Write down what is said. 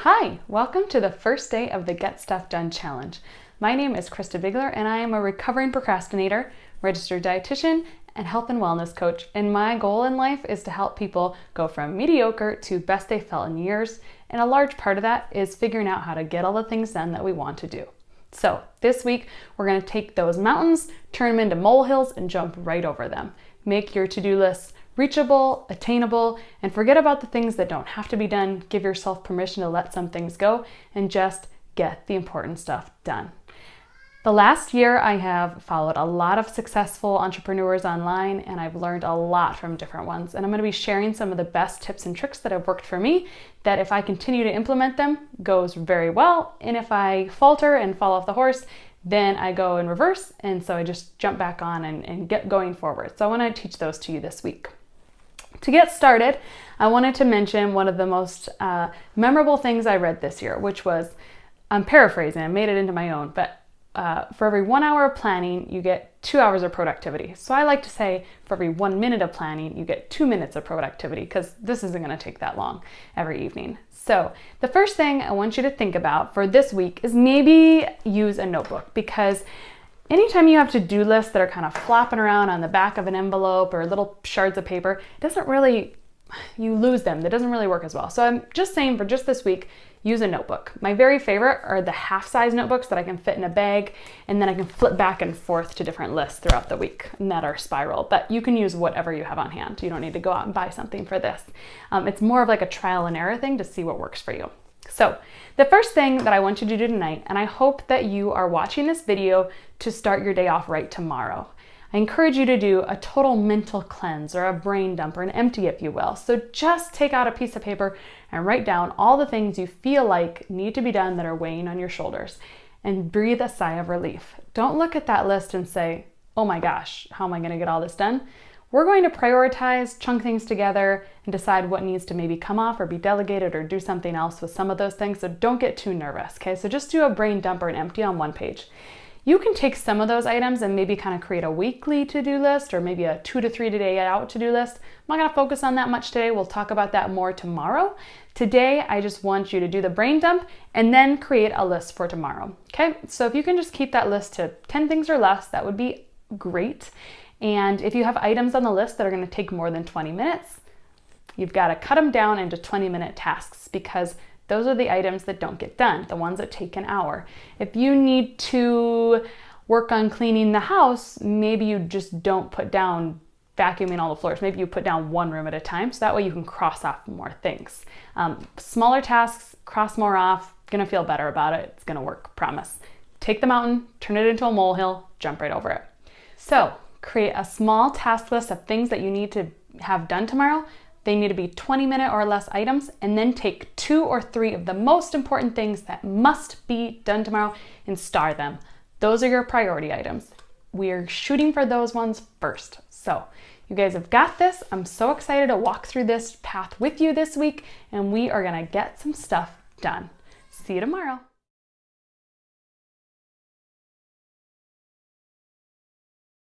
Hi, welcome to the first day of the Get Stuff Done Challenge. My name is Christa and I am a recovering procrastinator, registered dietitian, and health and wellness coach. And my goal in life is to help people go from mediocre to best they felt in years. And a large part of that is figuring out how to get all the things done that we want to do. So this week, we're going to take those mountains, turn them into molehills, and jump right over them. Make your to-do lists reachable, attainable, and forget about the things that don't have to be done. Give yourself permission to let some things go and just get the important stuff done. The last year, I have followed a lot of successful entrepreneurs online, and I've learned a lot from different ones. And I'm going to be sharing some of the best tips and tricks that have worked for me, that if I continue to implement them, goes very well. And if I falter and fall off the horse, then I go in reverse. And so I just jump back on and get going forward. So I want to teach those to you this week. To get started, I wanted to mention one of the most memorable things I read this year, which was, I'm paraphrasing, I made it into my own, but for every 1 hour of planning, you get 2 hours of productivity. So I like to say for every 1 minute of planning, you get 2 minutes of productivity, because this isn't going to take that long every evening. So the first thing I want you to think about for this week is maybe use a notebook, because anytime you have to-do lists that are kind of flopping around on the back of an envelope or little shards of paper, it doesn't really, you lose them. That doesn't really work as well. So I'm just saying for just this week, use a notebook. My very favorite are the half-size notebooks that I can fit in a bag, and then I can flip back and forth to different lists throughout the week, and that are spiral. But you can use whatever you have on hand. You don't need to go out and buy something for this. It's more of like a trial and error thing to see what works for you. So the first thing that I want you to do tonight, and I hope that you are watching this video to start your day off right tomorrow, I encourage you to do a total mental cleanse or a brain dump or an empty, if you will. So just take out a piece of paper and write down all the things you feel like need to be done that are weighing on your shoulders, and breathe a sigh of relief. Don't look at that list and say, oh my gosh, how am I going to get all this done? We're going to prioritize, chunk things together, and decide what needs to maybe come off or be delegated or do something else with some of those things. So don't get too nervous, okay? So just do a brain dump or an empty on one page. You can take some of those items and maybe kind of create a weekly to-do list, or maybe a 2 to 3 day out to-do list. I'm not going to focus on that much today. We'll talk about that more tomorrow. Today, I just want you to do the brain dump and then create a list for tomorrow, okay? So if you can just keep that list to 10 things or less, that would be great. And if you have items on the list that are going to take more than 20 minutes, you've got to cut them down into 20-minute tasks, because those are the items that don't get done, the ones that take an hour. If you need to work on cleaning the house, maybe you just don't put down vacuuming all the floors. Maybe you put down one room at a time, so that way you can cross off more things. Smaller tasks, cross more off, gonna feel better about it. It's gonna work, promise. Take the mountain, turn it into a molehill, jump right over it. So create a small task list of things that you need to have done tomorrow. They need to be 20-minute or less items, and then take 2 or 3 of the most important things that must be done tomorrow and star them. Those are your priority items. We're shooting for those ones first. So you guys have got this. I'm so excited to walk through this path with you this week, and we are gonna get some stuff done. See you tomorrow.